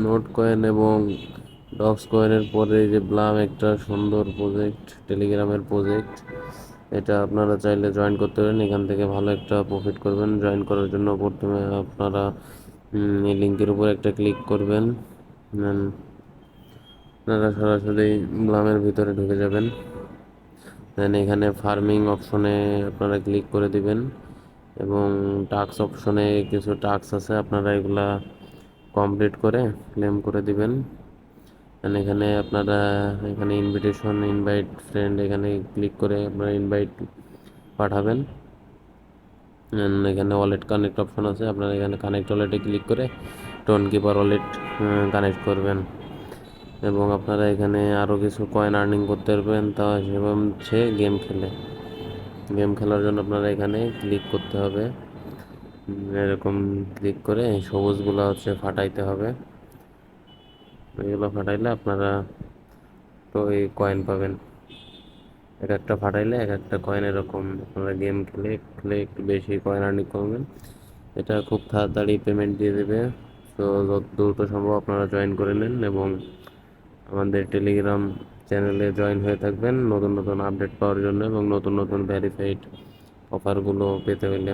Note coin এবং docs কয়েনের পরে যে ব্লাম একটা সুন্দর প্রজেক্ট, টেলিগ্রামের প্রজেক্ট, এটা আপনারা চাইলে জয়েন করতে পারেন। এখান থেকে ভালো একটা প্রফিট করবেন। জয়েন করার জন্য প্রথমে আপনারা এই লিঙ্কের উপর একটা ক্লিক করবেন। আপনারা সরাসরি ব্লামের ভিতরে ঢুকে যাবেন। দেন এখানে ফার্মিং অপশনে আপনারা ক্লিক করে দিবেন এবং টাস্ক অপশনে কিছু টাস্ক আছে, আপনারা এগুলা কমপ্লিট করে ক্লেম করে দিবেন। এখানে আপনারা এখানে ইনভিটেশন, ইনভাইট ফ্রেন্ড, এখানে ক্লিক করে আপনারা ইনভাইট পাঠাবেন। এখানে ওয়ালেট কানেক্ট অপশন আছে, আপনারা এখানে কানেক্ট ওয়ালেটে ক্লিক করে টোন কিপার ওয়ালেট কানেক্ট করবেন এবং আপনারা এখানে আরও কিছু কয়েন আর্নিং করতে পারবেন। তা এবং হচ্ছে গেম খেলার জন্য আপনারা এখানে ক্লিক করতে হবে। এরকম ক্লিক করে সবুজগুলো হচ্ছে ফাটাইতে হবে। এগুলো ফাটাইলে আপনারা তো এই কয়েন পাবেন। এক একটা ফাটাইলে এক একটা কয়েন, এরকম আপনারা গেম খেলে খেলে একটু বেশি কয়েন আর্নিং করবেন। এটা খুব তাড়াতাড়ি পেমেন্ট দিয়ে দেবে। তো যত দ্রুত সম্ভব আপনারা জয়েন করে নেন এবং আমাদের টেলিগ্রাম চ্যানেলে জয়েন হয়ে থাকবেন নতুন নতুন আপডেট পাওয়ার জন্য এবং নতুন নতুন ভেরিফাইড অফারগুলো পেতে হলে।